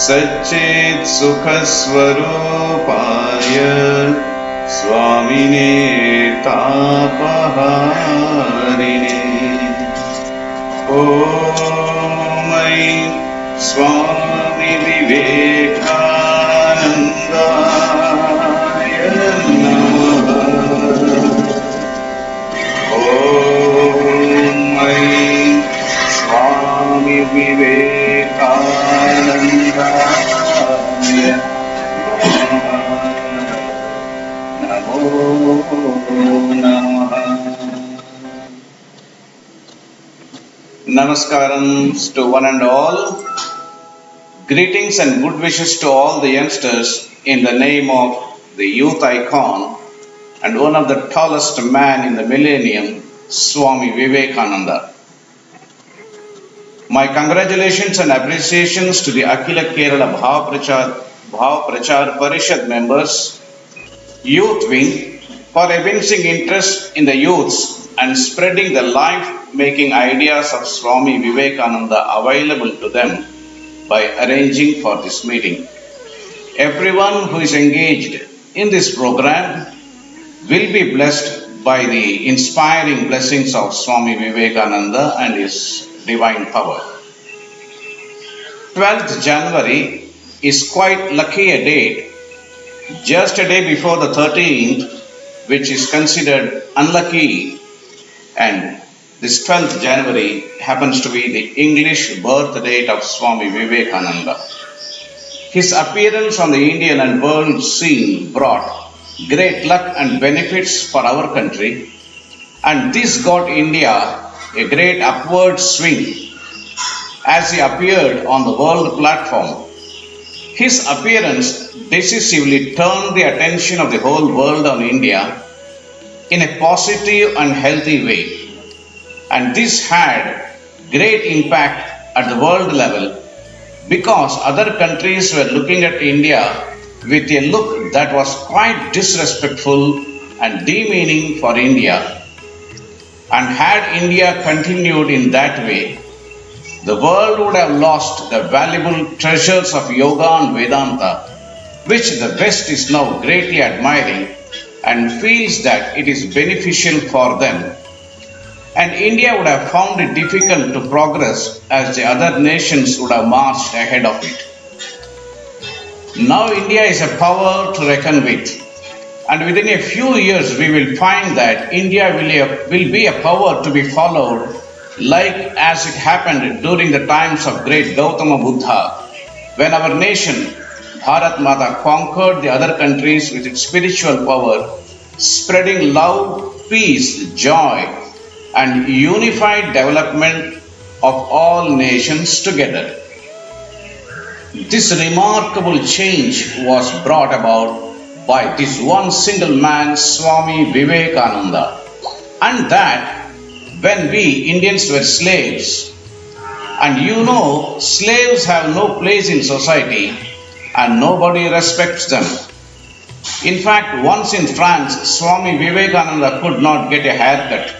सच्चित् सुखस्वरूपाय स्वामिने तापहारिणे ॐ ऐ स्वामी विवेकानन्दाय नमः। ॐ ऐ स्वामी विवेकानन्दाय नमो नमः। Namaskaram to one and all. Greetings and good wishes to all the youngsters in the name of the youth icon and one of the tallest man in the millennium, Swami Vivekananda. My congratulations and appreciations to the Akhila Kerala Bhava Prachar Parishad members, youth wing, for evincing interest in the youths and spreading the life-making ideas of Swami Vivekananda available to them by arranging for this meeting. Everyone who is engaged in this program will be blessed by the inspiring blessings of Swami Vivekananda and his divine power. 12th January is quite lucky a date, just a day before the 13th, which is considered unlucky, and this 12th January happens to be the English birth date of Swami Vivekananda. His appearance on the Indian and world scene brought great luck and benefits for our country, and this got India a great upward swing as he appeared on the world platform. His appearance decisively turned the attention of the whole world on India in a positive and healthy way, and this had great impact at the world level because other countries were looking at India with a look that was quite disrespectful and demeaning for India. And had India continued in that way, the world would have lost the valuable treasures of yoga and Vedanta, which the West is now greatly admiring and feels that it is beneficial for them. And India would have found it difficult to progress as the other nations would have marched ahead of it. Now India is a power to reckon with, and within a few years we will find that India will be a power to be followed, like as it happened during the times of great Gautama Buddha, when our nation, Bharat Mata, conquered the other countries with its spiritual power, spreading love, peace, joy, and unified development of all nations together. This remarkable change was brought about by this one single man, Swami Vivekananda, and that when we Indians were slaves. And you know, slaves have no place in society and nobody respects them. In fact, once in France, Swami Vivekananda could not get a haircut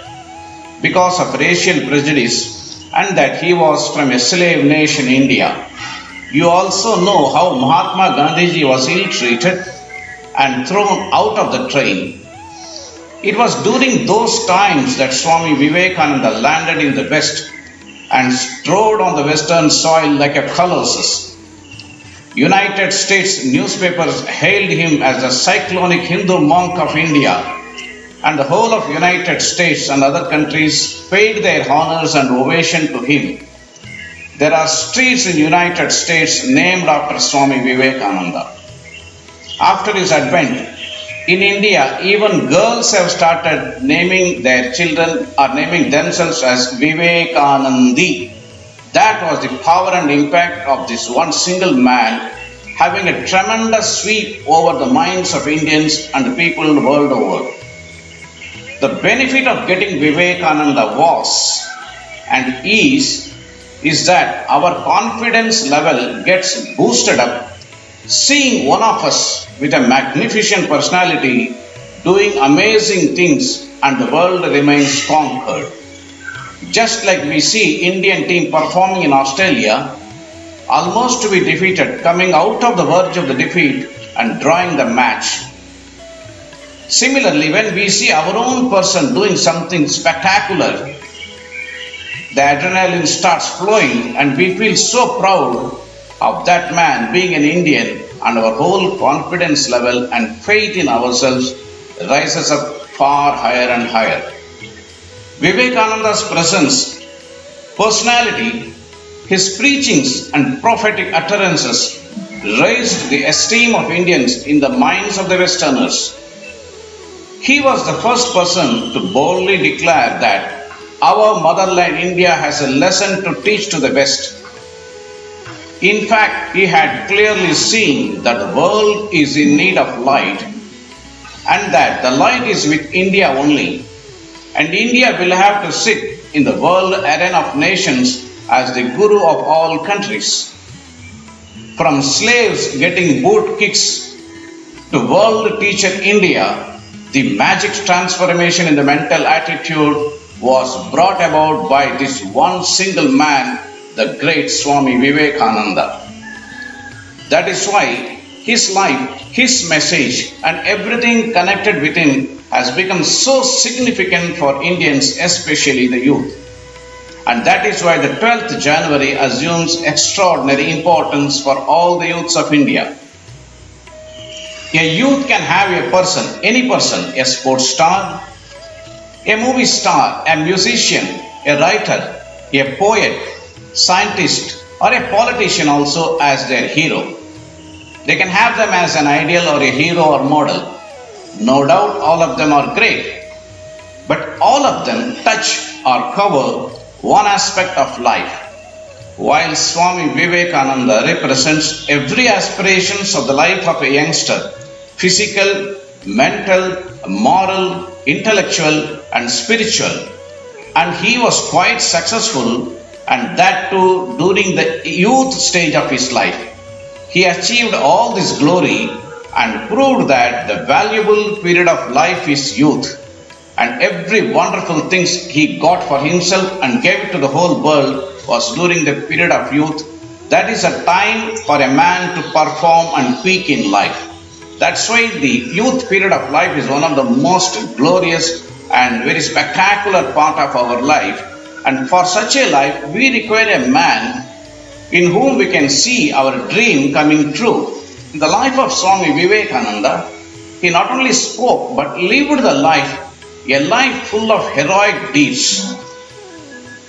because of racial prejudice and that he was from a slave nation, India. You also know how Mahatma Gandhiji was ill-treated and thrown out of the train. It was during those times that Swami Vivekananda landed in the West and strode on the western soil like a colossus. United States newspapers hailed him as the cyclonic Hindu monk of India, and the whole of United States and other countries paid their honors and ovation to him. There are streets in United States named after Swami Vivekananda. After his advent, in India, even girls have started naming their children or naming themselves as Vivekanandi. That was the power and impact of this one single man having a tremendous sweep over the minds of Indians and the people world over. The benefit of getting Vivekananda was and is that our confidence level gets boosted up seeing one of us with a magnificent personality doing amazing things and the world remains conquered. Just like we see Indian team performing in Australia, almost to be defeated, coming out of the verge of the defeat and drawing the match. Similarly, when we see our own person doing something spectacular, the adrenaline starts flowing and we feel so proud of that man being an Indian, and our whole confidence level and faith in ourselves rises up far higher and higher. Vivekananda's presence, personality, his preachings and prophetic utterances raised the esteem of Indians in the minds of the Westerners. He was the first person to boldly declare that our motherland India has a lesson to teach to the West. In fact, he had clearly seen that the world is in need of light and that the light is with India only. And India will have to sit in the world arena of nations as the guru of all countries. From slaves getting boot kicks to world teacher India, the magic transformation in the mental attitude was brought about by this one single man, the great Swami Vivekananda. That is why his life, his message, and everything connected with him has become so significant for Indians, especially the youth. And that is why the 12th January assumes extraordinary importance for all the youths of India. A youth can have a person, any person, a sports star, a movie star, a musician, a writer, a poet, scientist, or a politician also as their hero. They can have them as an ideal or a hero or model. No doubt all of them are great, but all of them touch or cover one aspect of life. While Swami Vivekananda represents every aspirations of the life of a youngster, physical, mental, moral, intellectual and spiritual, and he was quite successful, and that too during the youth stage of his life. He achieved all this glory and proved that the valuable period of life is youth, and every wonderful thing he got for himself and gave it to the whole world was during the period of youth. That is a time for a man to perform and peak in life. That's why the youth period of life is one of the most glorious and very spectacular part of our life. And for such a life, we require a man in whom we can see our dream coming true. In the life of Swami Vivekananda, he not only spoke but lived the life, a life full of heroic deeds.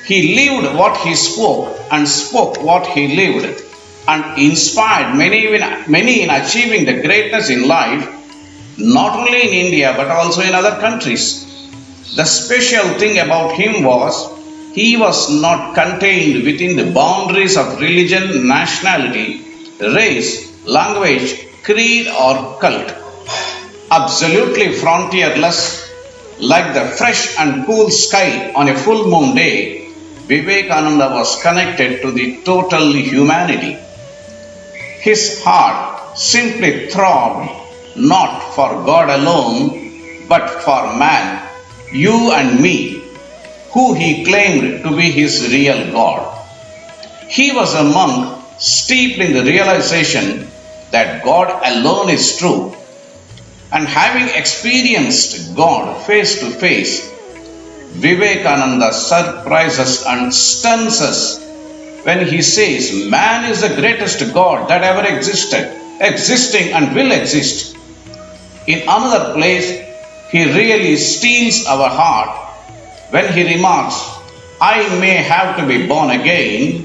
He lived what he spoke and spoke what he lived, and inspired many in achieving the greatness in life, not only in India but also in other countries. The special thing about him was he was not contained within the boundaries of religion, nationality, race, language, creed or cult. Absolutely frontierless, like the fresh and cool sky on a full moon day, Vivekananda was connected to the total humanity. His heart simply throbbed not for God alone, but for man, you and me, who he claimed to be his real God. He was a monk steeped in the realization that God alone is true, and having experienced God face to face, Vivekananda surprises and stuns us when he says man is the greatest God that ever existed, existing and will exist. In another place, he really steals our heart when he remarks, I may have to be born again,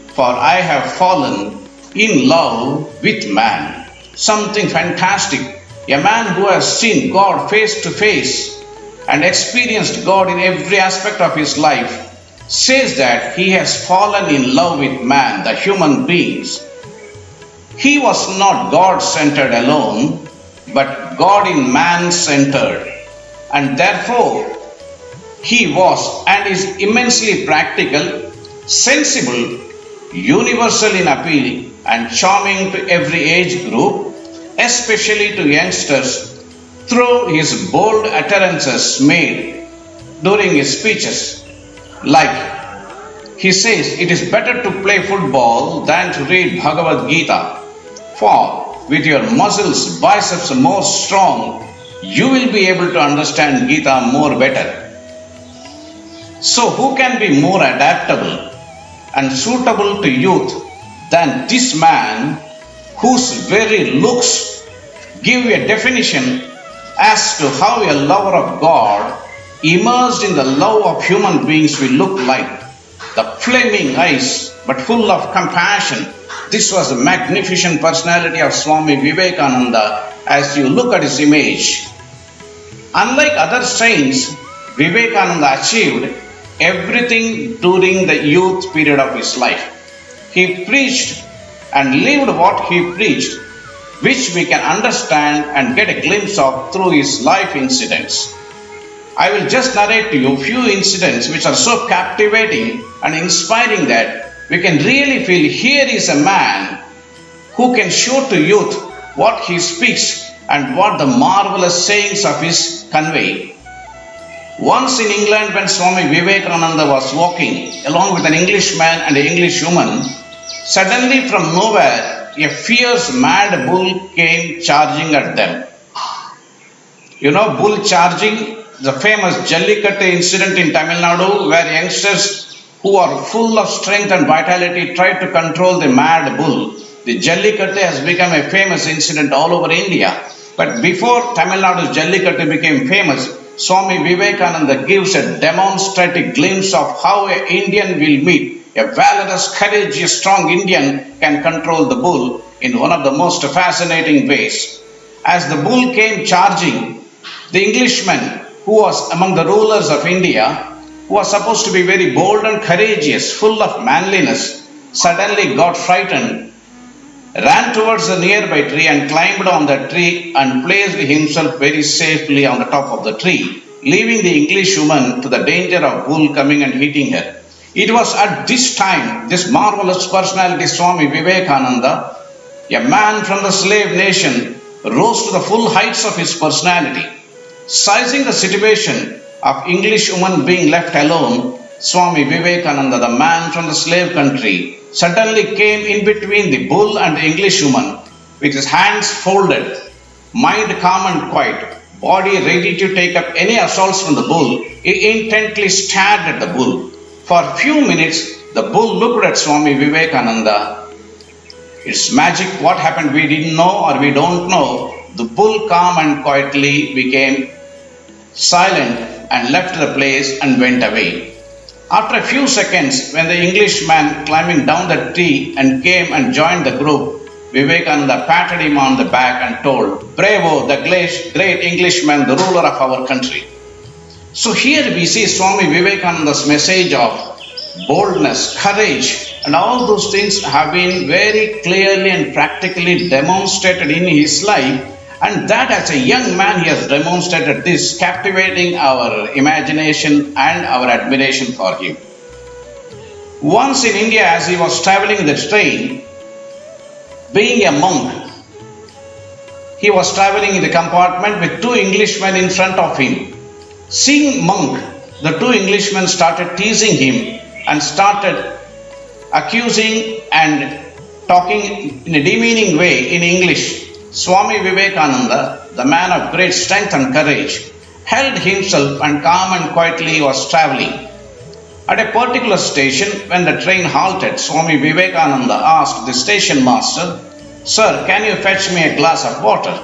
for I have fallen in love with man. Something fantastic. A man who has seen God face to face and experienced God in every aspect of his life says that he has fallen in love with man, the human beings. He was not God-centered alone, but God in man-centered. And therefore, he was and is immensely practical, sensible, universal in appeal, and charming to every age group, especially to youngsters, through his bold utterances made during his speeches, like, He says it is better to play football than to read Bhagavad Gita. For with your muscles, biceps more strong, you will be able to understand Gita more better. So who can be more adaptable and suitable to youth than this man whose very looks give you a definition as to how a lover of God, immersed in the love of human beings, will look like. The flaming eyes, but full of compassion. This was the magnificent personality of Swami Vivekananda as you look at his image. Unlike other saints, Vivekananda achieved everything during the youth period of his life. He preached and lived what he preached, which we can understand and get a glimpse of through his life incidents. I will just narrate to you a few incidents which are so captivating and inspiring that we can really feel here is a man who can show to youth what he speaks and what the marvelous sayings of his convey. Once in England, when Swami Vivekananda was walking along with an Englishman and an Englishwoman, suddenly from nowhere a fierce mad bull came charging at them. You know, bull charging, the famous Jallikattu incident in Tamil Nadu, where youngsters who are full of strength and vitality tried to control the mad bull. The Jallikattu has become a famous incident all over India. But before Tamil Nadu's Jallikattu became famous, Swami Vivekananda gives a demonstrative glimpse of how an Indian will meet. A valorous, courageous, strong Indian can control the bull in one of the most fascinating ways. As the bull came charging, the Englishman, who was among the rulers of India, who was supposed to be very bold and courageous, full of manliness, suddenly got frightened, ran towards the nearby tree and climbed on the tree and placed himself very safely on the top of the tree, leaving the Englishwoman to the danger of bull coming and hitting her. It was at this time, this marvelous personality, Swami Vivekananda, a man from the slave nation, rose to the full heights of his personality. Sizing the situation of Englishwoman being left alone, Swami Vivekananda, the man from the slave country, suddenly came in between the bull and the Englishwoman with his hands folded, mind calm and quiet, body ready to take up any assaults from the bull. He intently stared at the bull. For a few minutes, the bull looked at Swami Vivekananda. It's magic. What happened we didn't know or we don't know. The bull calm and quietly became silent and left the place and went away. After a few seconds, when the Englishman climbing down the tree and came and joined the group, Vivekananda patted him on the back and told, "Bravo, the great Englishman, the ruler of our country." So here we see Swami Vivekananda's message of boldness, courage, and all those things have been very clearly and practically demonstrated in his life. And that as a young man he has demonstrated this, captivating our imagination and our admiration for him. Once in India, as he was traveling in the train, being a monk, he was traveling in the compartment with two Englishmen in front of him. Seeing monk, the two Englishmen started teasing him and started accusing and talking in a demeaning way in English. Swami Vivekananda, the man of great strength and courage, held himself and calm and quietly was traveling. At a particular station, when the train halted, Swami Vivekananda asked the station master, "Sir, can you fetch me a glass of water?"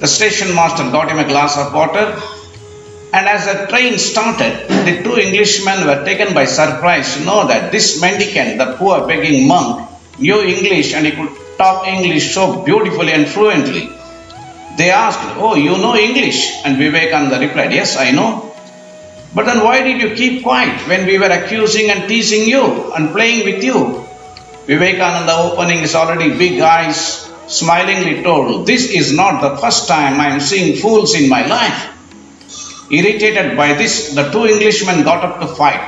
The station master got him a glass of water, and as the train started, the two Englishmen were taken by surprise to know that this mendicant, the poor begging monk, knew English and he could talk English so beautifully and fluently. They asked, "Oh, you know English?" And Vivekananda replied, "Yes, I know." "But then why did you keep quiet when we were accusing and teasing you and playing with you?" Vivekananda, opening his already big eyes, smilingly told, "This is not the first time I am seeing fools in my life." Irritated by this, the two Englishmen got up to fight.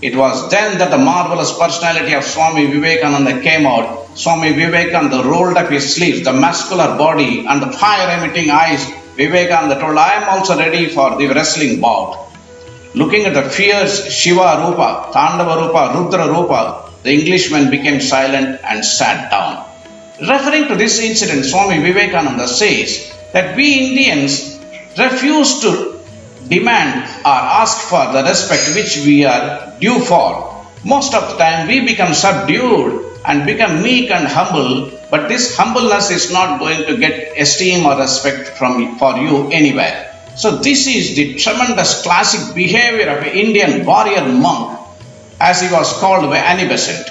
It was then that the marvelous personality of Swami Vivekananda came out. Swami Vivekananda rolled up his sleeves, the muscular body and the fire-emitting eyes. Vivekananda told, "I am also ready for the wrestling bout." Looking at the fierce Shiva Rupa, Tandava Rupa, Rudra Rupa, the Englishman became silent and sat down. Referring to this incident, Swami Vivekananda says that we Indians refuse to demand or ask for the respect which we are due for. Most of the time we become subdued and become meek and humble, but this humbleness is not going to get esteem or respect for you anywhere. So this is the tremendous classic behavior of an Indian warrior monk, as he was called by Annie Besant.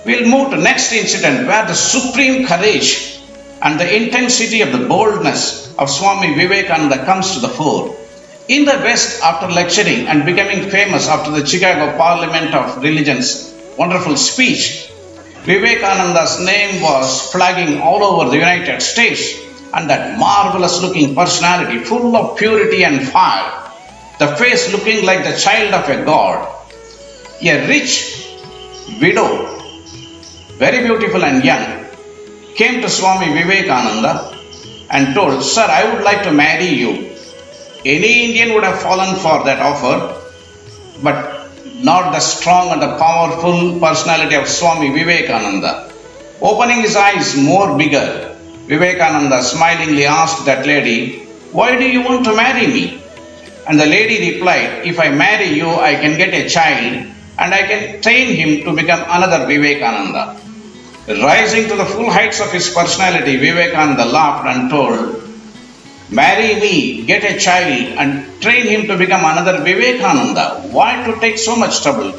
We'll move to next incident where the supreme courage and the intensity of the boldness of Swami Vivekananda comes to the fore. In the West, after lecturing and becoming famous after the Chicago Parliament of Religion's wonderful speech, Vivekananda's name was flagging all over the United States, and that marvelous looking personality full of purity and fire, the face looking like the child of a god. A rich widow, very beautiful and young, came to Swami Vivekananda and told, "Sir, I would like to marry you." Any Indian would have fallen for that offer, but not the strong and the powerful personality of Swami Vivekananda. Opening his eyes more bigger, Vivekananda smilingly asked that lady, "Why do you want to marry me?" And the lady replied, "If I marry you, I can get a child and I can train him to become another Vivekananda." Rising to the full heights of his personality, Vivekananda laughed and told, "Marry me, get a child and train him to become another Vivekananda. Why to take so much trouble?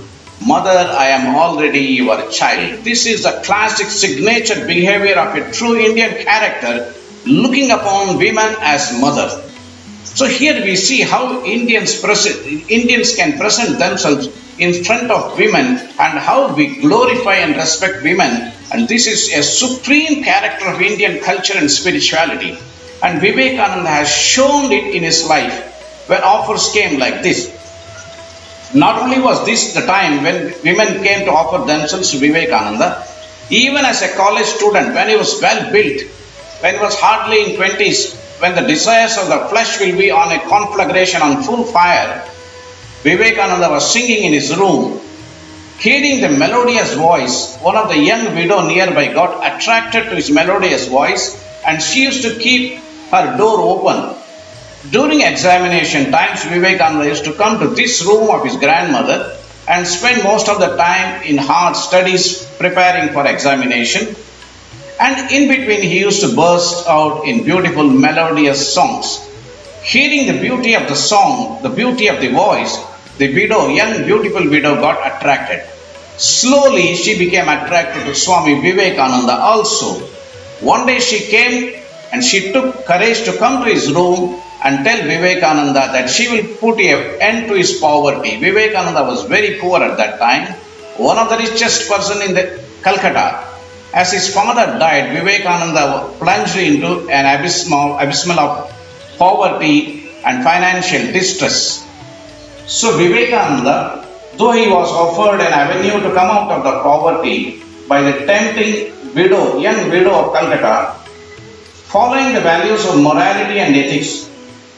Mother, I am already your child." This is the classic signature behavior of a true Indian character, looking upon women as mother. So here we see how Indians can present themselves in front of women and how we glorify and respect women. And this is a supreme character of Indian culture and spirituality. And Vivekananda has shown it in his life when offers came like this. Not only was this the time when women came to offer themselves to Vivekananda, even as a college student, when he was well built, when he was hardly in 20s, when the desires of the flesh will be on a conflagration on full fire, Vivekananda was singing in his room. Hearing the melodious voice, one of the young widow nearby got attracted to his melodious voice, and she used to keep her door open. During examination times, Vivekananda used to come to this room of his grandmother and spend most of the time in hard studies preparing for examination. And in between, he used to burst out in beautiful melodious songs. Hearing the beauty of the song, the beauty of the voice, the widow, young beautiful widow, got attracted. Slowly, she became attracted to Swami Vivekananda also. One day she came and she took courage to come to his room and tell Vivekananda that she will put an end to his poverty. Vivekananda was very poor at that time, one of the richest person in the Calcutta. As his father died, Vivekananda plunged into an abysmal of poverty and financial distress. So Vivekananda, though he was offered an avenue to come out of the poverty by the tempting young widow of Calcutta, following the values of morality and ethics,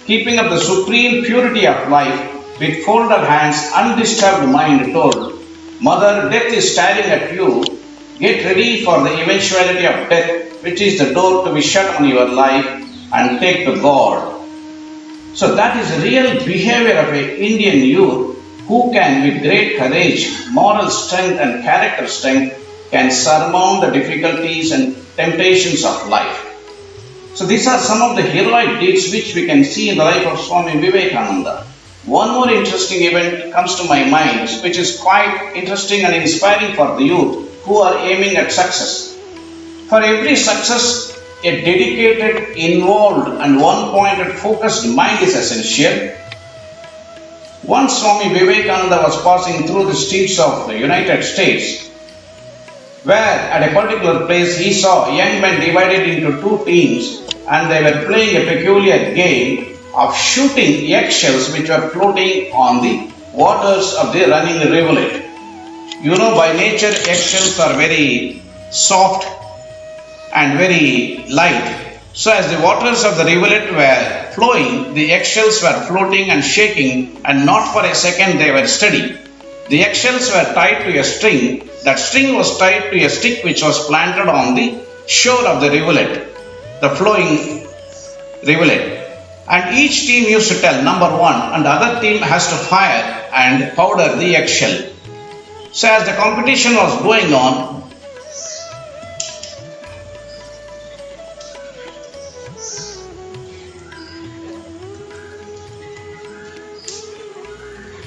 keeping up the supreme purity of life, with folded hands, undisturbed mind, told, "Mother, death is staring at you. Get ready for the eventuality of death, which is the door to be shut on your life, and take to God." So that is the real behavior of an Indian youth who can, with great courage, moral strength and character strength, can surmount the difficulties and temptations of life. So these are some of the heroic deeds which we can see in the life of Swami Vivekananda. One more interesting event comes to my mind, which is quite interesting and inspiring for the youth who are aiming at success. For every success, a dedicated, involved and one-pointed, focused mind is essential. Once Swami Vivekananda was passing through the streets of the United States, where at a particular place he saw young men divided into two teams, and they were playing a peculiar game of shooting eggshells which were floating on the waters of the running rivulet. You know, by nature eggshells are very soft and very light, So as the waters of the rivulet were flowing, the eggshells were floating and shaking, and not for a second they were steady. The eggshells were tied to a string. That string was tied to a stick which was planted on the shore of the rivulet, the flowing rivulet. And each team used to tell number one, and the other team has to fire and powder the eggshell. So as the competition was going on,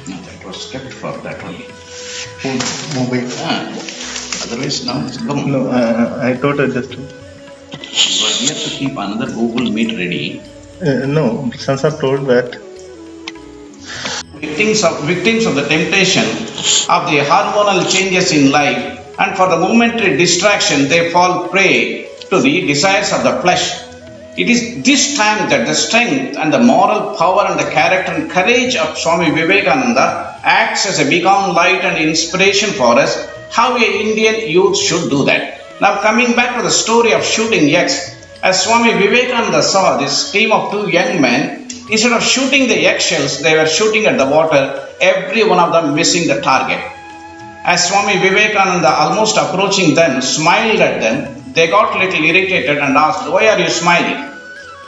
that was kept for that only. Mobile. Otherwise now it's gone. No, I thought I just. But we have to keep another Google Meet ready. No, Sansar told that. Victims of the temptation of the hormonal changes in life, and for the momentary distraction they fall prey to the desires of the flesh. It is this time that the strength and the moral power and the character and courage of Swami Vivekananda acts as a beacon light and inspiration for us how a Indian youth should do that. Now coming back to the story of shooting eggs, as Swami Vivekananda saw this team of two young men, instead of shooting the eggshells, they were shooting at the water, every one of them missing the target. As Swami Vivekananda, almost approaching them, smiled at them, they got a little irritated and asked, "Why are you smiling?"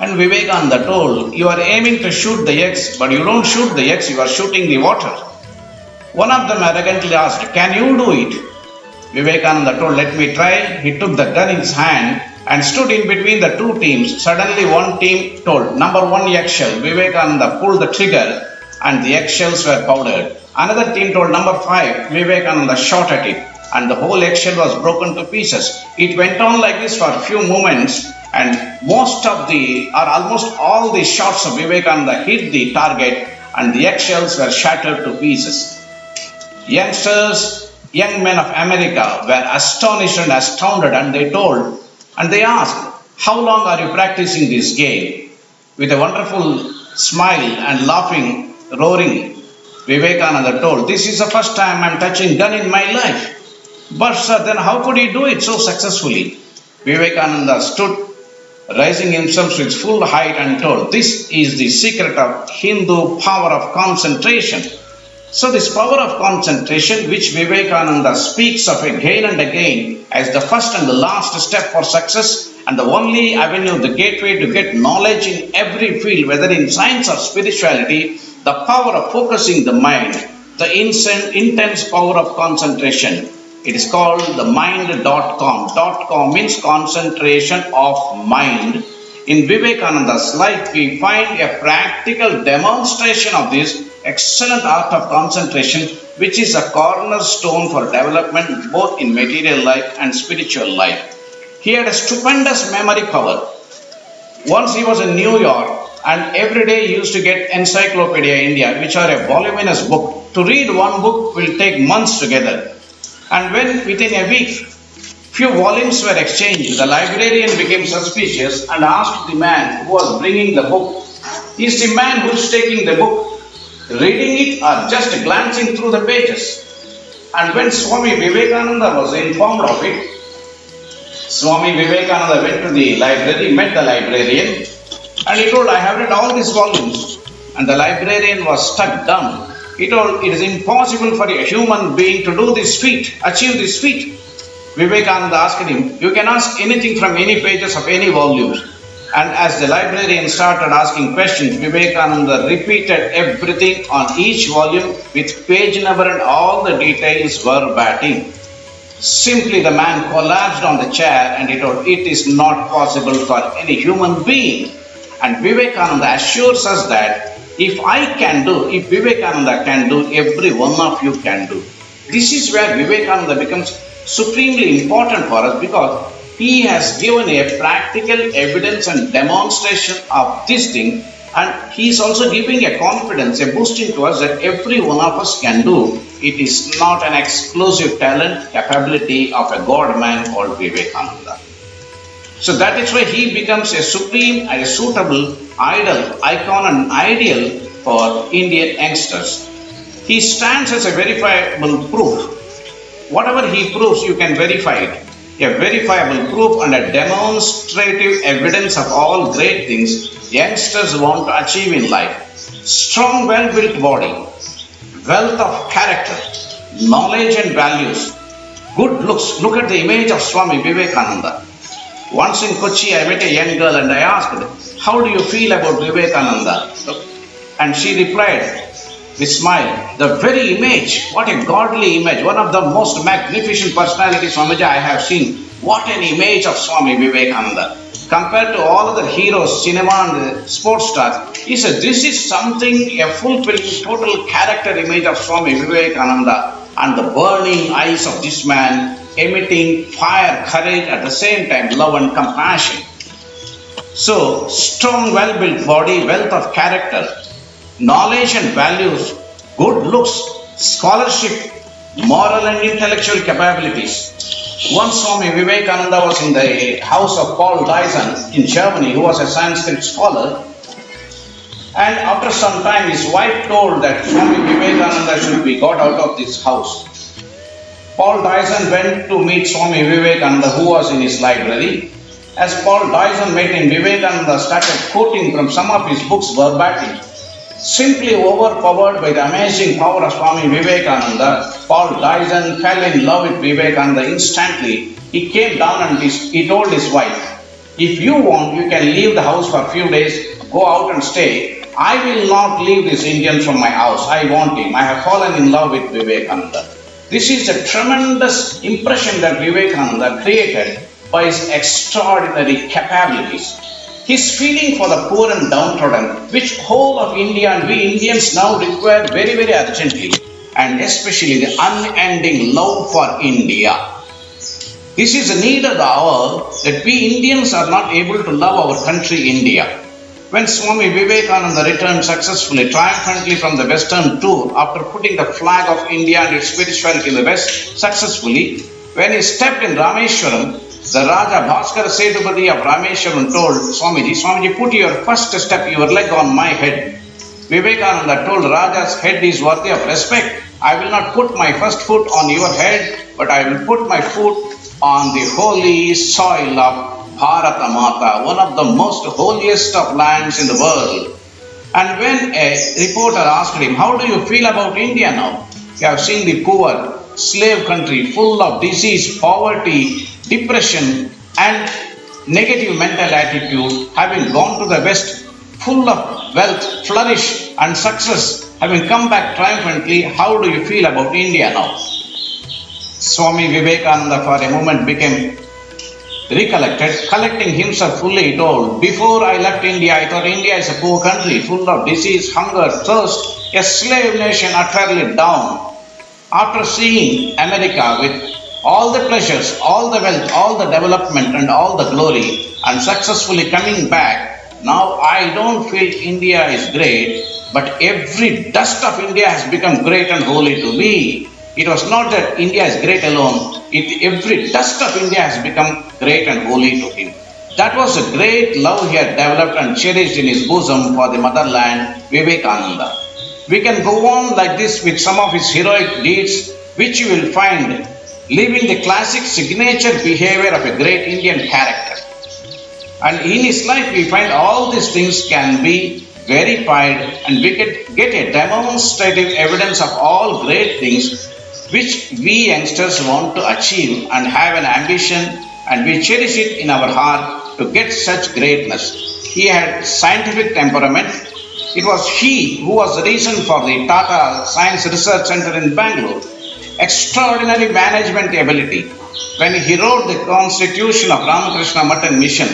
And Vivekananda told, "You are aiming to shoot the eggs, but you don't shoot the eggs, you are shooting the water." One of them arrogantly asked, "Can you do it?" Vivekananda told, "Let me try." He took the gun in his hand and stood in between the two teams. Suddenly one team told, "Number one eggshell." Vivekananda pulled the trigger and the eggshells were powdered. Another team told, "Number 5. Vivekananda shot at it and the whole eggshell was broken to pieces. It went on like this for a few moments, and almost all the shots of Vivekananda hit the target and the eggshells were shattered to pieces. Young men of America were astonished and astounded, and they asked, "How long are you practicing this game?" With a wonderful smile and laughing, roaring, Vivekananda told, "This is the first time I am touching gun in my life." "But sir, then how could you do it so successfully?" Vivekananda stood, raising himself to his full height, and told, "This is the secret of Hindu power of concentration." So this power of concentration, which Vivekananda speaks of again and again as the first and the last step for success and the only avenue, the gateway to get knowledge in every field, whether in science or spirituality, the power of focusing the mind, the intense power of concentration. It is called the mind.com. .com means concentration of mind. In Vivekananda's life, we find a practical demonstration of this excellent art of concentration, which is a cornerstone for development both in material life and spiritual life. He had a stupendous memory power. Once he was in New York, and every day he used to get Encyclopedia India, which are a voluminous book. To read one book will take months together. And when within a week, few volumes were exchanged, the librarian became suspicious and asked the man who was bringing the book, "Is the man who is taking the book reading it or just glancing through the pages?" And when Swami Vivekananda was informed of it, Swami Vivekananda went to the library, met the librarian, and he told, "I have read all these volumes." And the librarian was struck dumb. He told, "It is impossible for a human being to do this feat, achieve this feat." Vivekananda asked him, "You can ask anything from any pages of any volumes." And as the librarian started asking questions, Vivekananda repeated everything on each volume with page number and all the details verbatim. Simply the man collapsed on the chair and he told, "It is not possible for any human being." And Vivekananda assures us that if Vivekananda can do, every one of you can do. This is where Vivekananda becomes supremely important for us, because he has given a practical evidence and demonstration of this thing, and he is also giving a confidence, a boosting to us that every one of us can do. It is not an exclusive talent, capability of a God man called Vivekananda. So that is why he becomes a supreme and a suitable idol, icon and ideal for Indian youngsters. He stands as a verifiable proof. Whatever he proves, you can verify it. a verifiable proof and a demonstrative evidence of all great things youngsters want to achieve in life. Strong, well-built body, wealth of character, knowledge and values, good looks. Look at the image of Swami Vivekananda. Once in Kochi, I met a young girl and I asked, "How do you feel about Vivekananda?" And she replied with smile, "The very image, what a godly image, one of the most magnificent personalities, Swamiji, I have seen. What an image of Swami Vivekananda. Compared to all other heroes, cinema and sports stars," he said, "this is something, a fulfilling, total character image of Swami Vivekananda, and the burning eyes of this man emitting fire, courage, at the same time love and compassion." So, strong, well-built body, wealth of character, knowledge and values, good looks, scholarship, moral and intellectual capabilities. Once Swami Vivekananda was in the house of Paul Dyson in Germany, who was a Sanskrit scholar, and after some time his wife told that Swami Vivekananda should be got out of this house. Paul Dyson went to meet Swami Vivekananda, who was in his library. As Paul Dyson met him, Vivekananda started quoting from some of his books verbatim. Simply overpowered by the amazing power of Swami Vivekananda, Paul Dyson fell in love with Vivekananda instantly. He came down and he told his wife, "If you want, you can leave the house for a few days, go out and stay. I will not leave this Indian from my house. I want him. I have fallen in love with Vivekananda." This is a tremendous impression that Vivekananda created by his extraordinary capabilities. His feeling for the poor and downtrodden, which whole of India and we Indians now require very, very urgently, and especially the unending love for India. This is a need of the hour that we Indians are not able to love our country, India. When Swami Vivekananda returned successfully, triumphantly from the Western tour, after putting the flag of India and its spirituality in the West successfully, when he stepped in Rameshwaram, the Raja Bhaskara Setupati of Rameshwaram told Swamiji, "Swamiji, put your first step, your leg on my head." Vivekananda told Raja's head is worthy of respect. "I will not put my first foot on your head, but I will put my foot on the holy soil of Bharata Mata, one of the most holiest of lands in the world." And when a reporter asked him, "How do you feel about India now? You have seen the poor slave country full of disease, poverty, depression and negative mental attitude, having gone to the West full of wealth, flourish and success, having come back triumphantly, how do you feel about India now?" Swami Vivekananda for a moment became recollected, collecting himself fully, he told, "Before I left India, I thought India is a poor country, full of disease, hunger, thirst, a slave nation utterly down. After seeing America with all the pleasures, all the wealth, all the development and all the glory, and successfully coming back, now I don't feel India is great, but every dust of India has become great and holy to me." It was not that India is great alone, every dust of India has become great and holy to him. That was a great love he had developed and cherished in his bosom for the motherland, Vivekananda. We can go on like this with some of his heroic deeds, which you will find leaving the classic signature behavior of a great Indian character. And in his life we find all these things can be verified and we can get a demonstrative evidence of all great things which we youngsters want to achieve and have an ambition, and we cherish it in our heart to get such greatness. He had scientific temperament. It was he who was the reason for the Tata Science Research Center in Bangalore. Extraordinary management ability. When he wrote the Constitution of Ramakrishna-Vivekananda Mission,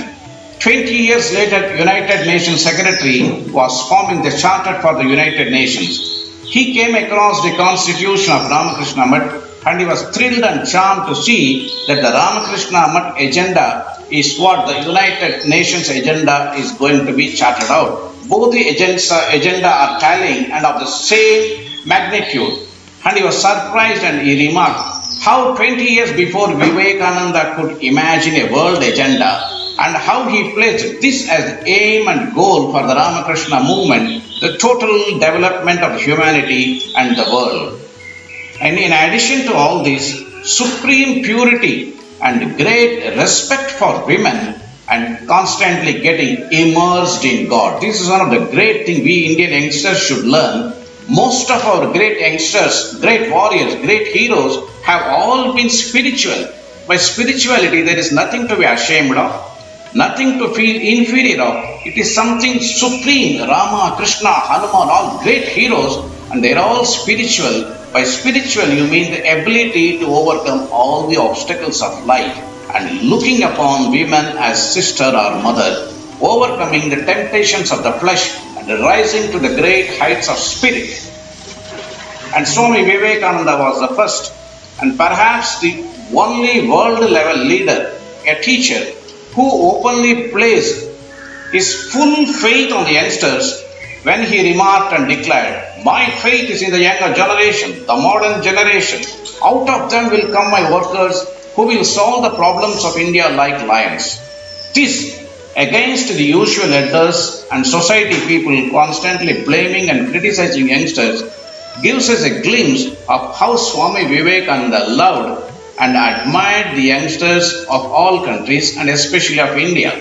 20 years later, United Nations Secretary was forming the Charter for the United Nations. He came across the Constitution of Ramakrishna-Vivekananda and he was thrilled and charmed to see that the Ramakrishna-Vivekananda agenda is what the United Nations agenda is going to be charted out. Both the agenda are tallying and of the same magnitude. And he was surprised and he remarked how 20 years before Vivekananda could imagine a world agenda and how he placed this as aim and goal for the Ramakrishna movement, the total development of humanity and the world. And in addition to all this, supreme purity and great respect for women and constantly getting immersed in God. This is one of the great things we Indian youngsters should learn. Most of our great youngsters, great warriors, great heroes have all been spiritual. By spirituality, there is nothing to be ashamed of, nothing to feel inferior of. It is something supreme. Rama, Krishna, Hanuman, all great heroes, and they are all spiritual. By spiritual, you mean the ability to overcome all the obstacles of life and looking upon women as sister or mother, overcoming the temptations of the flesh and rising to the great heights of spirit. And Swami Vivekananda was the first and perhaps the only world level leader, a teacher who openly placed his full faith on the youngsters when he remarked and declared, "My faith is in the younger generation, the modern generation. Out of them will come my workers who will solve the problems of India like lions." This, against the usual elders and society people constantly blaming and criticizing youngsters, gives us a glimpse of how Swami Vivekananda loved and admired the youngsters of all countries and especially of India.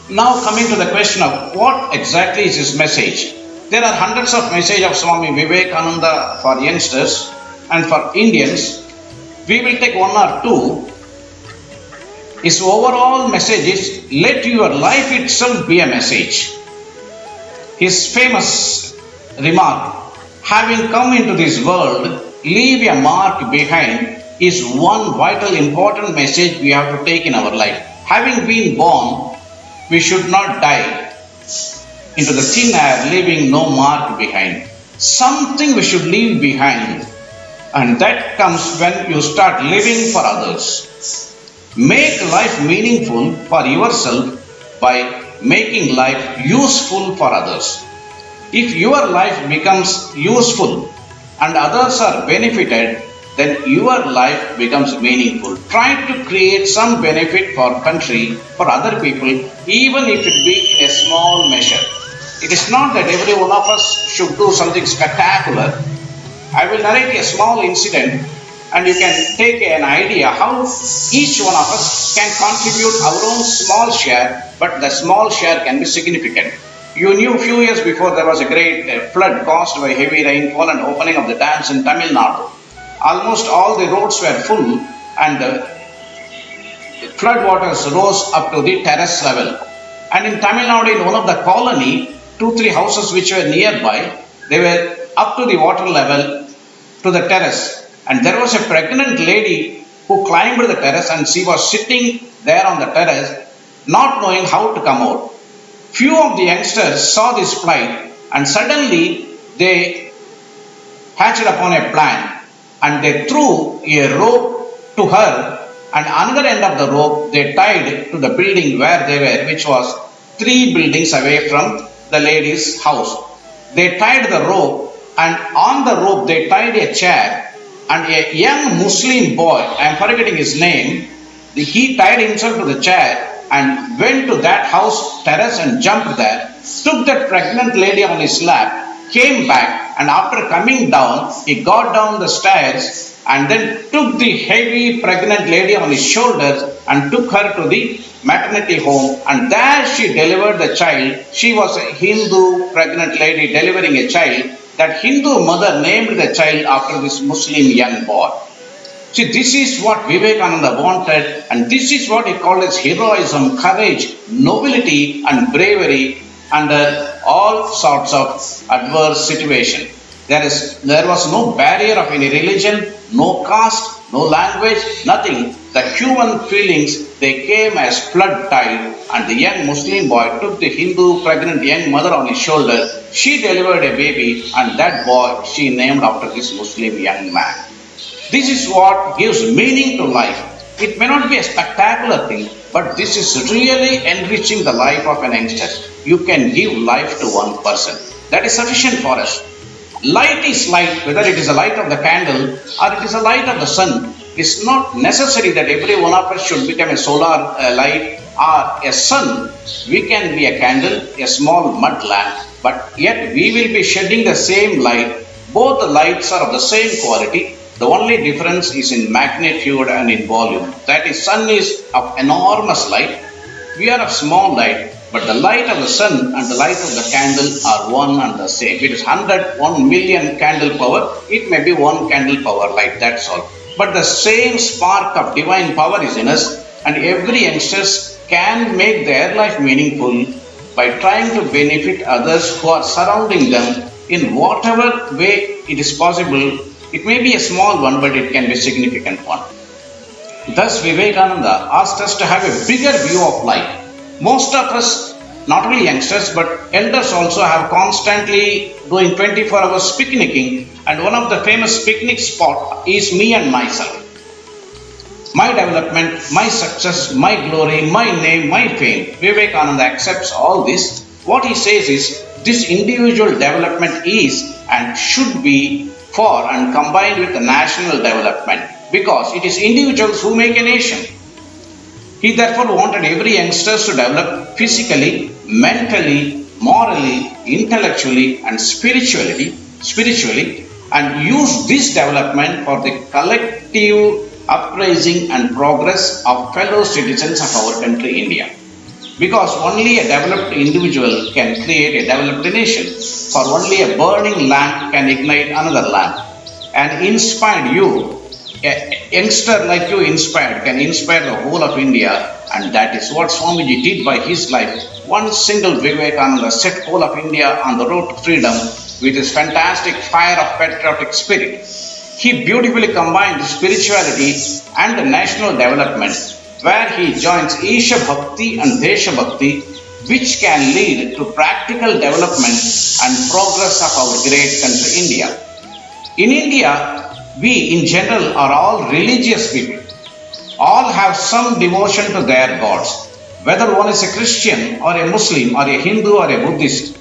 Now coming to the question of what exactly is his message. There are hundreds of messages of Swami Vivekananda for youngsters and for Indians. We will take one or two. His overall message is, let your life itself be a message. His famous remark, having come into this world, leave a mark behind, is one vital important message we have to take in our life. Having been born, we should not die into the thin air, leaving no mark behind. Something we should leave behind, and that comes when you start living for others. Make life meaningful for yourself by making life useful for others. If your life becomes useful and others are benefited, then your life becomes meaningful. Try to create some benefit for country, for other people, even if it be in a small measure. It is not that every one of us should do something spectacular. I will narrate a small incident and you can take an idea how each one of us can contribute our own small share, but the small share can be significant. You knew a few years before there was a great flood caused by heavy rainfall and opening of the dams in Tamil Nadu. Almost all the roads were full and the flood waters rose up to the terrace level. And in Tamil Nadu, in one of the colony, 2-3 houses which were nearby, they were up to the water level to the terrace. And there was a pregnant lady who climbed the terrace and she was sitting there on the terrace, not knowing how to come out. Few of the youngsters saw this plight and suddenly they hatched upon a plan and they threw a rope to her and another end of the rope they tied to the building where they were, which was 3 buildings away from the lady's house. They tied the rope and on the rope they tied a chair and a young Muslim boy, I am forgetting his name, he tied himself to the chair and went to that house terrace and jumped there, took that pregnant lady on his lap, came back and after coming down, he got down the stairs and then took the heavy pregnant lady on his shoulders and took her to the maternity home and there she delivered the child. She was a Hindu pregnant lady delivering a child. That Hindu mother named the child after this Muslim young boy. See, this is what Vivekananda wanted and this is what he called as heroism, courage, nobility and bravery under all sorts of adverse situations. There was no barrier of any religion, no caste, no language, nothing. The human feelings, they came as flood tide and the young Muslim boy took the Hindu pregnant young mother on his shoulder. She delivered a baby and that boy she named after this Muslim young man. This is what gives meaning to life. It may not be a spectacular thing, but this is really enriching the life of an youngster. You can give life to one person. That is sufficient for us. Light is light, whether it is the light of the candle or it is the light of the sun. It's not necessary that every one of us should become a solar light or a sun. We can be a candle, a small mud lamp, but yet we will be shedding the same light. Both the lights are of the same quality. The only difference is in magnitude and in volume. That is, sun is of enormous light. We are of small light, but the light of the sun and the light of the candle are one and the same. If it is 1,000,000 candle power, it may be one candle power light, that's all. But the same spark of divine power is in us, and every youngster can make their life meaningful by trying to benefit others who are surrounding them in whatever way it is possible. It may be a small one, but it can be a significant one. Thus, Vivekananda asked us to have a bigger view of life. Most of us, not only youngsters, but elders also have constantly doing 24 hours picnicking, and one of the famous picnic spot is me and myself. My development, my success, my glory, my name, my fame. Vivekananda accepts all this. What he says is, this individual development is and should be for and combined with the national development, because it is individuals who make a nation. He therefore wanted every youngster to develop physically, mentally, morally, intellectually and spiritually, and use this development for the collective uprising and progress of fellow citizens of our country, India. Because only a developed individual can create a developed nation, for only a burning lamp can ignite another lamp. And inspired you, a youngster like you can inspire the whole of India, and that is what Swamiji did by his life. One single Vivekananda set whole of India on the road to freedom with his fantastic fire of patriotic spirit. He beautifully combined spirituality and the national development, where he joins Isha Bhakti and Desha Bhakti, which can lead to practical development and progress of our great country, India. In India, we in general are all religious people. All have some devotion to their gods. Whether one is a Christian or a Muslim or a Hindu or a Buddhist,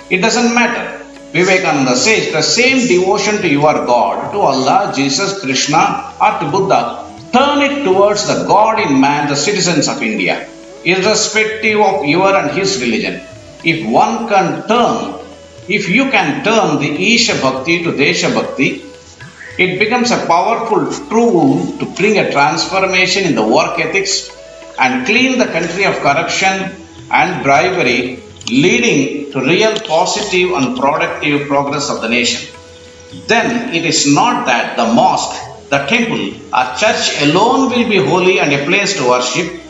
it doesn't matter. Vivekananda says the same devotion to your God, to Allah, Jesus, Krishna or to Buddha, turn it towards the God in man, the citizens of India, irrespective of your and his religion. If you can turn the Isha Bhakti to Desha Bhakti, it becomes a powerful tool to bring a transformation in the work ethics and clean the country of corruption and bribery, leading to real positive and productive progress of the nation. Then it is not that the mosque, the temple or church alone will be holy and a place to worship,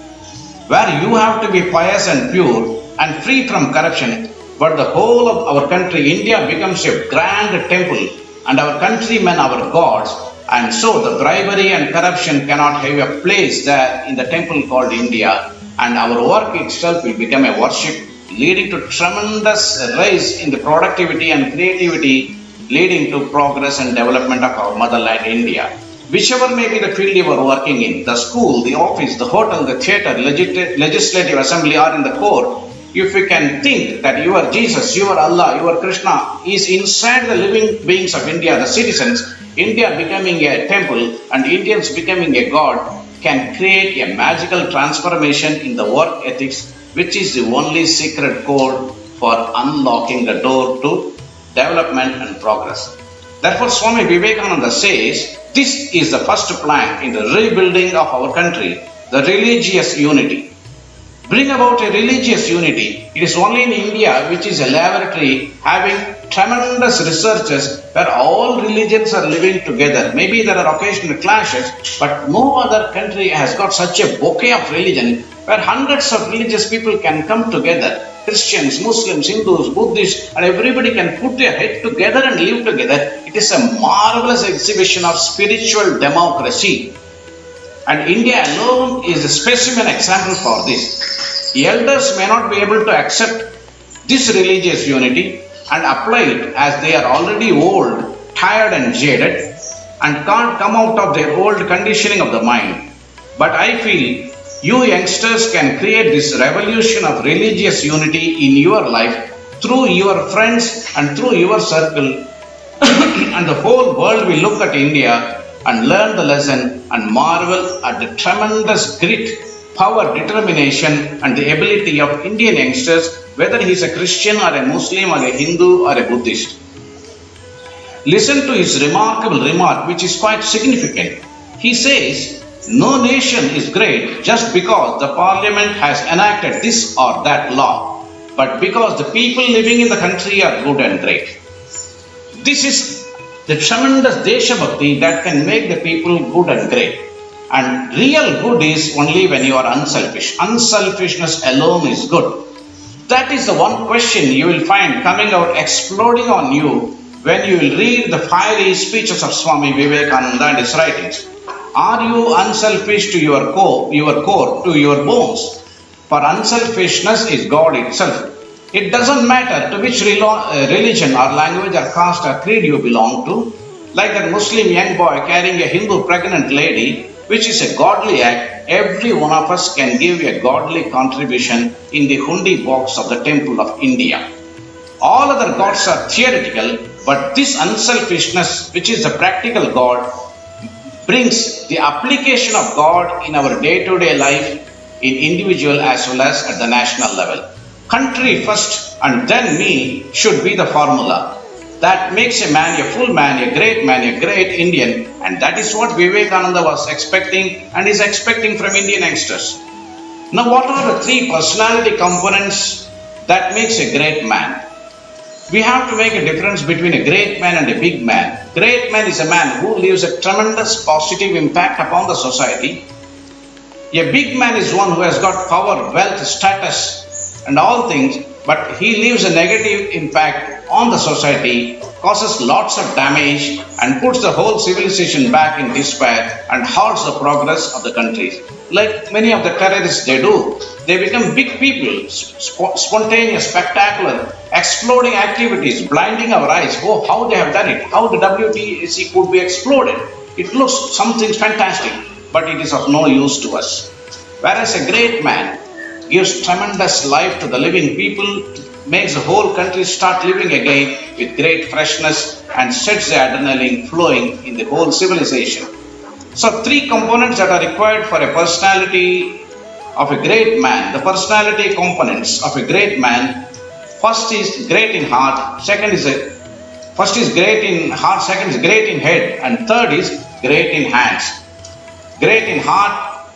where you have to be pious and pure and free from corruption, but the whole of our country, India, becomes a grand temple and our countrymen our gods, and so the bribery and corruption cannot have a place there in the temple called India, and our work itself will become a worship, leading to tremendous rise in the productivity and creativity, leading to progress and development of our motherland, India. Whichever may be the field you are working in, the school, the office, the hotel, the theatre, legislative assembly or in the court, if you can think that your Jesus, your Allah, your Krishna is inside the living beings of India, the citizens, India becoming a temple and Indians becoming a god, can create a magical transformation in the work ethics, which is the only secret code for unlocking the door to development and progress. Therefore, Swami Vivekananda says, this is the first plank in the rebuilding of our country, the religious unity. Bring about a religious unity. It is only in India, which is a laboratory having tremendous researches where all religions are living together. Maybe there are occasional clashes, but no other country has got such a bouquet of religion where hundreds of religious people can come together. Christians, Muslims, Hindus, Buddhists, and everybody can put their head together and live together. It is a marvelous exhibition of spiritual democracy. And India alone is a specimen example for this. The elders may not be able to accept this religious unity and apply it, as they are already old, tired and jaded and can't come out of their old conditioning of the mind. But I feel you youngsters can create this revolution of religious unity in your life through your friends and through your circle, and the whole world will look at India and learn the lesson and marvel at the tremendous grit, power, determination and the ability of Indian youngsters, whether he is a Christian or a Muslim or a Hindu or a Buddhist. Listen to his remarkable remark, which is quite significant. He says, no nation is great just because the parliament has enacted this or that law, but because the people living in the country are good and great. This is the tremendous Desha Bhakti that can make the people good and great. And real good is only when you are unselfish. Unselfishness alone is good. That is the one question you will find coming out exploding on you when you will read the fiery speeches of Swami Vivekananda and his writings. Are you unselfish to your core, to your bones? For unselfishness is God itself. It doesn't matter to which religion or language or caste or creed you belong to. Like that Muslim young boy carrying a Hindu pregnant lady, which is a godly act, every one of us can give a godly contribution in the hundi box of the temple of India. All other gods are theoretical, but this unselfishness, which is the practical God, brings the application of God in our day-to-day life in individual as well as at the national level. Country first and then me should be the formula. That makes a man a full man, a great Indian, and that is what Vivekananda was expecting and is expecting from Indian youngsters. Now, what are the three personality components that makes a great man? We have to make a difference between a great man and a big man. Great man is a man who leaves a tremendous positive impact upon the society. A big man is one who has got power, wealth, status, and all things, but he leaves a negative impact on the society, causes lots of damage, and puts the whole civilization back in despair and halts the progress of the country. Like many of the terrorists they do, they become big people, spontaneous, spectacular, exploding activities, blinding our eyes. Oh, how they have done it, how the WTC could be exploded. It looks something fantastic, but it is of no use to us. Whereas a great man gives tremendous life to the living people, makes the whole country start living again with great freshness and sets the adrenaline flowing in the whole civilization. So three components that are required for a personality of a great man. The personality components of a great man. First is great in heart, second is great in heart, second is great in head, and third is great in hands. Great in heart,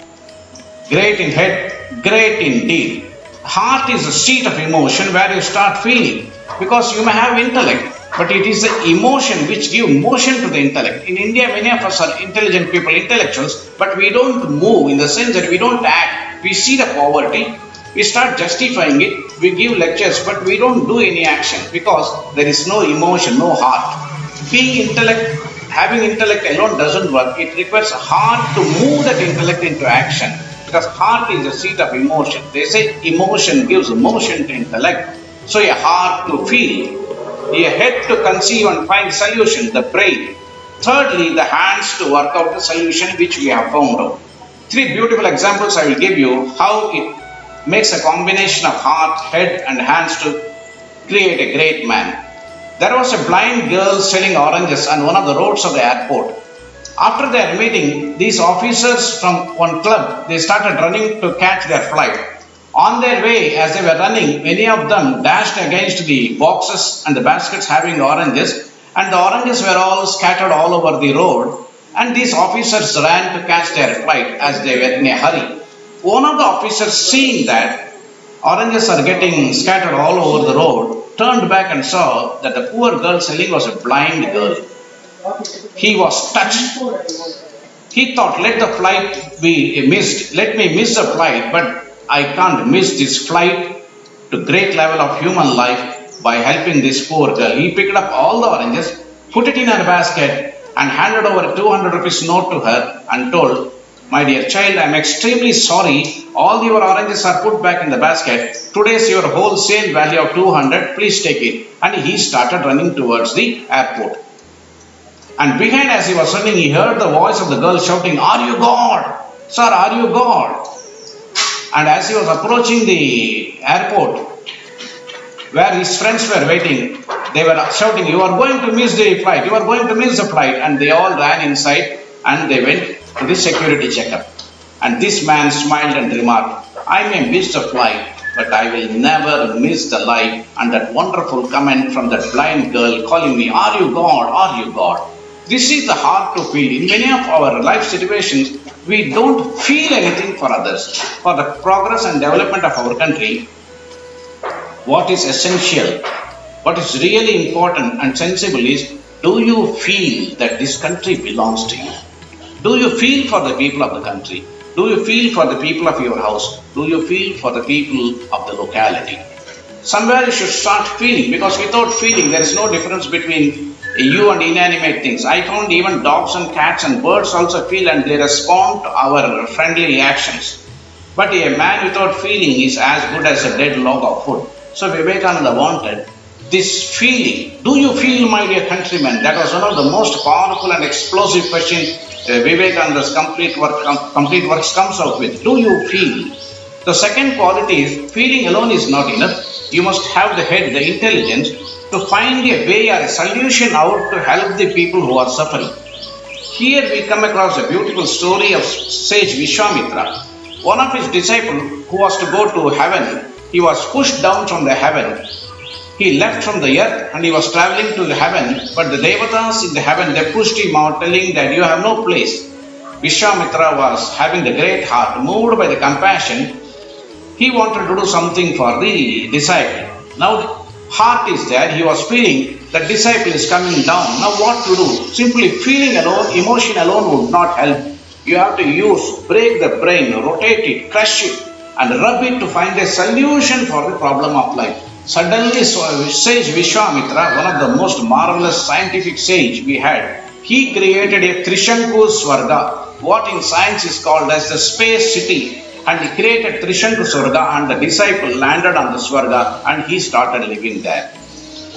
great in head, great in deed. Heart is the seat of emotion where you start feeling, because you may have intellect, but it is the emotion which gives motion to the intellect. In India, many of us are intelligent people, intellectuals, but we don't move in the sense that we don't act. We see the poverty, we start justifying it, we give lectures, but we don't do any action because there is no emotion, no heart. Having intellect alone doesn't work. It requires a heart to move that intellect into action, because heart is the seat of emotion. They say emotion gives motion to intellect. So a heart to feel, a head to conceive and find solution, the brain. Thirdly, the hands to work out the solution which we have found out. Three beautiful examples I will give you how it makes a combination of heart, head and hands to create a great man. There was a blind girl selling oranges on one of the roads of the airport. After their meeting, these officers from one club, they started running to catch their flight. On their way, as they were running, many of them dashed against the boxes and the baskets having oranges, and the oranges were all scattered all over the road, and these officers ran to catch their flight as they were in a hurry. One of the officers, seeing that oranges are getting scattered all over the road, turned back and saw that the poor girl selling was a blind girl. He was touched. He thought, let the flight be missed. Let me miss the flight, but I can't miss this flight to great level of human life by helping this poor girl. He picked up all the oranges, put it in her basket and handed over a 200 rupees note to her and told, my dear child, I am extremely sorry. All your oranges are put back in the basket. Today's your wholesale value of 200. Please take it. And he started running towards the airport. And behind, as he was running, he heard the voice of the girl shouting, are you God? Sir, are you God? And as he was approaching the airport, where his friends were waiting, they were shouting, you are going to miss the flight. You are going to miss the flight. And they all ran inside and they went to the security checkup. And this man smiled and remarked, I may miss the flight, but I will never miss the light and that wonderful comment from that blind girl calling me, "Are you God? Are you God?" This is the hard to feel. In many of our life situations, we don't feel anything for others. For the progress and development of our country, what is essential, what is really important and sensible is, do you feel that this country belongs to you? Do you feel for the people of the country? Do you feel for the people of your house? Do you feel for the people of the locality? Somewhere you should start feeling, because without feeling there is no difference between you and inanimate things. I found even dogs and cats and birds also feel and they respond to our friendly actions. But a man without feeling is as good as a dead log of wood. So Vivekananda wanted this feeling. Do you feel, my dear countrymen? That was one of the most powerful and explosive questions Vivekananda's complete works comes out with. Do you feel? The second quality is, feeling alone is not enough. You must have the head, the intelligence to find a way or a solution out to help the people who are suffering. Here we come across a beautiful story of sage Vishwamitra. One of his disciples who was to go to heaven, he was pushed down from the heaven. He left from the earth and he was traveling to the heaven, but the devatas in the heaven, they pushed him out, telling that you have no place. Vishwamitra was having the great heart, moved by the compassion. He wanted to do something for the disciple. Now heart is there, he was feeling the disciple is coming down. Now what to do? Simply feeling alone, emotion alone would not help. You have to break the brain, rotate it, crush it and rub it to find a solution for the problem of life. Suddenly sage Vishwamitra, one of the most marvelous scientific sage we had, he created a Trishanku Swarga, what in science is called as the space city. And he created Trishanku Swarga and the disciple landed on the Swarga and he started living there.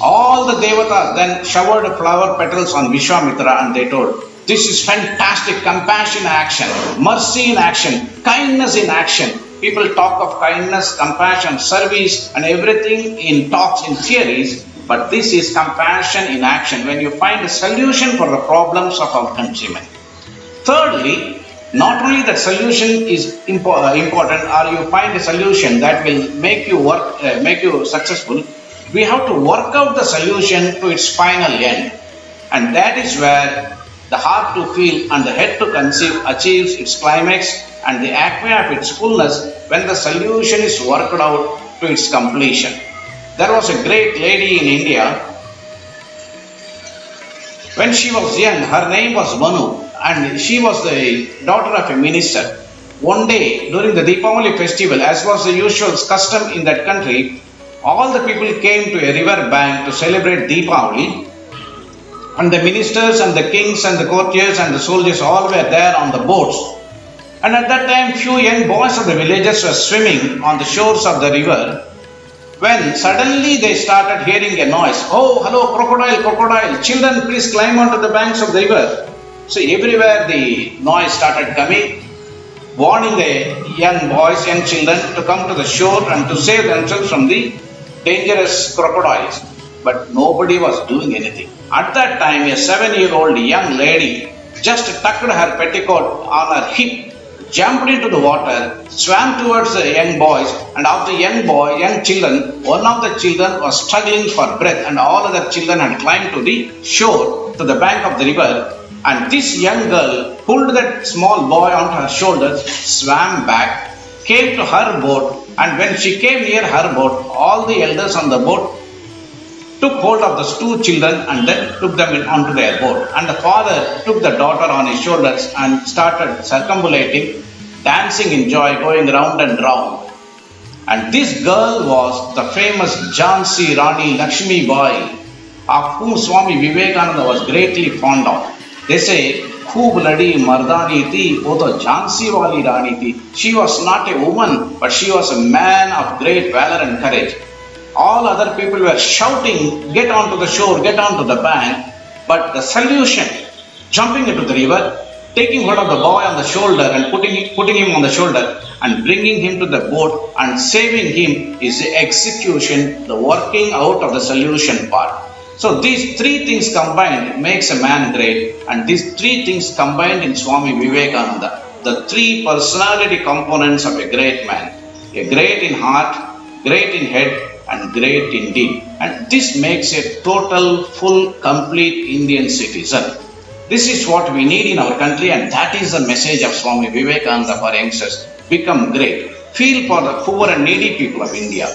All the devatas then showered flower petals on Vishwamitra and they told, this is fantastic, compassion in action, mercy in action, kindness in action. People talk of kindness, compassion, service and everything in talks, in theories, but this is compassion in action when you find a solution for the problems of our countrymen. Thirdly, not only that solution is important or you find a solution that will make you successful, we have to work out the solution to its final end. And that is where the heart to feel and the head to conceive achieves its climax and the acme of its fullness when the solution is worked out to its completion. There was a great lady in India. When she was young, her name was Manu and she was the daughter of a minister. One day during the Deepavali festival, as was the usual custom in that country, all the people came to a river bank to celebrate Deepavali. And the ministers and the kings and the courtiers and the soldiers all were there on the boats. And at that time, few young boys of the villages were swimming on the shores of the river, when suddenly they started hearing a noise. Oh, hello, crocodile, crocodile. Children, please climb onto the banks of the river. So everywhere the noise started coming, warning the young boys, young children to come to the shore and to save themselves from the dangerous crocodiles. But nobody was doing anything. At that time, a 7-year-old young lady just tucked her petticoat on her hip, jumped into the water, swam towards the young boys, and of the young children, one of the children was struggling for breath and all other children had climbed to the shore, to the bank of the river, and this young girl pulled that small boy onto her shoulders, swam back, came to her boat, and when she came near her boat, all the elders on the boat took hold of the two children and then took them onto their boat. And the father took the daughter on his shoulders and started circumambulating, dancing in joy, going round and round. And this girl was the famous Jhansi Rani Lakshmi Bai, of whom Swami Vivekananda was greatly fond of. They say, "Khoob ladi mardani thi, wo to Jhansi wali Rani thi." She was not a woman, but she was a man of great valor and courage. All other people were shouting, get onto the shore, get onto the bank. But the solution, jumping into the river, taking hold of the boy on the shoulder and putting him on the shoulder and bringing him to the boat and saving him is the execution, the working out of the solution part. So these three things combined makes a man great, and these three things combined in Swami Vivekananda, the three personality components of a great man. A great in heart, great in head and great in deed. And this makes a total, full, complete Indian citizen. This is what we need in our country, and that is the message of Swami Vivekananda for youngsters. Become great. Feel for the poor and needy people of India.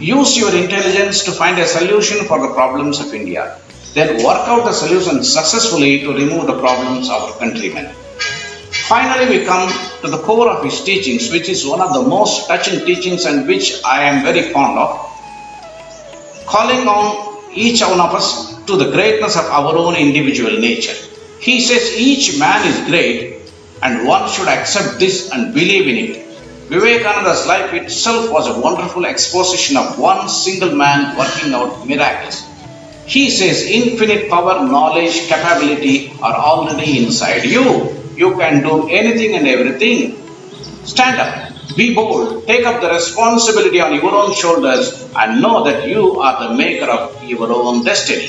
Use your intelligence to find a solution for the problems of India. Then work out the solution successfully to remove the problems of our countrymen. Finally, we come to the core of his teachings, which is one of the most touching teachings and which I am very fond of, calling on each one of us to the greatness of our own individual nature. He says each man is great and one should accept this and believe in it. Vivekananda's life itself was a wonderful exposition of one single man working out miracles. He says infinite power, knowledge, capability are already inside you. You can do anything and everything. Stand up, be bold, take up the responsibility on your own shoulders and know that you are the maker of your own destiny.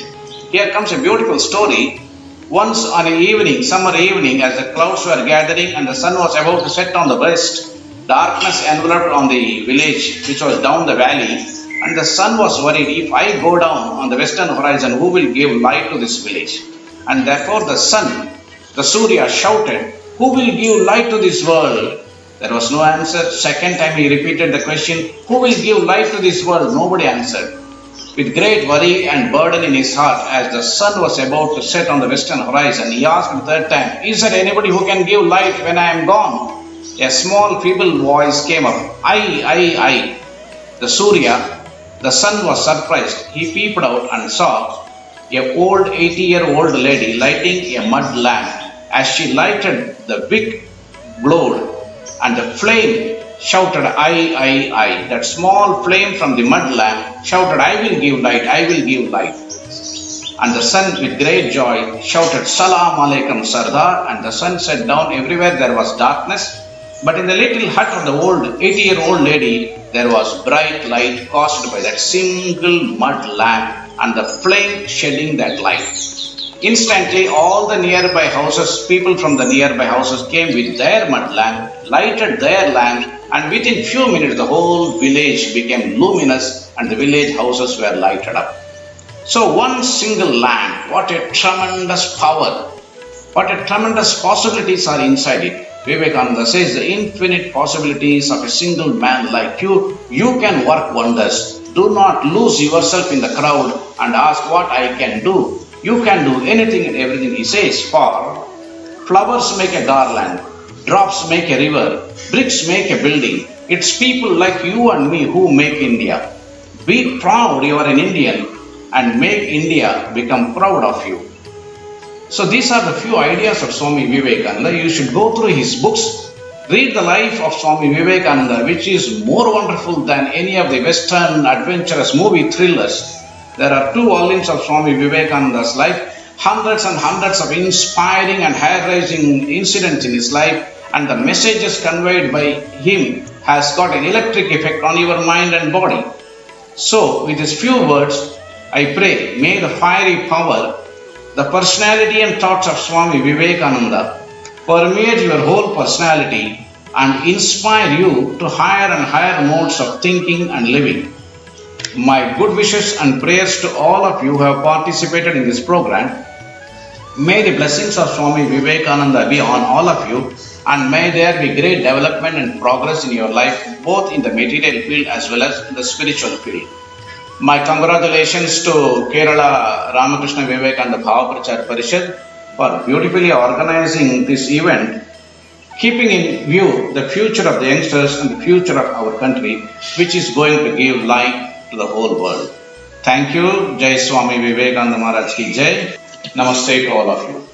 Here comes a beautiful story. Once on an evening, summer evening, as the clouds were gathering and the sun was about to set on the west, darkness enveloped on the village which was down the valley, and the sun was worried, if I go down on the western horizon, who will give light to this village? And therefore the sun, the Surya, shouted, who will give light to this world? There was no answer. Second time he repeated the question, who will give light to this world? Nobody answered. With great worry and burden in his heart, as the sun was about to set on the western horizon, he asked the third time, is there anybody who can give light when I am gone? A small feeble voice came up, I. The Surya, the sun, was surprised. He peeped out and saw a old 80-year-old lady lighting a mud lamp. As she lighted, the wick glowed and the flame shouted, I. That small flame from the mud lamp shouted, I will give light, I will give light. And the sun, with great joy, shouted, Salam Alaikum Sardar. And the sun set down. Everywhere there was darkness. But in the little hut of the old 80-year-old lady, there was bright light caused by that single mud lamp and the flame shedding that light. Instantly, all the nearby houses, people from the nearby houses came with their mud lamp, lighted their lamps, and within few minutes the whole village became luminous and the village houses were lighted up. So one single lamp, what a tremendous power, what a tremendous possibilities are inside it. Vivekananda says the infinite possibilities of a single man like you can work wonders. Do not lose yourself in the crowd and ask what I can do. You can do anything and everything, he says, for flowers make a garland, drops make a river, bricks make a building. It's people like you and me who make India. Be proud you are an Indian and make India become proud of you. So these are the few ideas of Swami Vivekananda. You should go through his books, read the life of Swami Vivekananda, which is more wonderful than any of the Western adventurous movie thrillers. There are 2 volumes of Swami Vivekananda's life, hundreds and hundreds of inspiring and hair-raising incidents in his life, and the messages conveyed by him has got an electric effect on your mind and body. So, with these few words, I pray, may the fiery power, the personality and thoughts of Swami Vivekananda permeate your whole personality and inspire you to higher and higher modes of thinking and living. My good wishes and prayers to all of you who have participated in this program. May the blessings of Swami Vivekananda be on all of you, and may there be great development and progress in your life, both in the material field as well as in the spiritual field. My congratulations to Kerala Ramakrishna-Vivekananda Bhava Prachar Parishad for beautifully organizing this event, keeping in view the future of the youngsters and the future of our country, which is going to give light to the whole world. Thank you. Jai Swami Vivekananda Maharaj ki Jai. Namaste to all of you.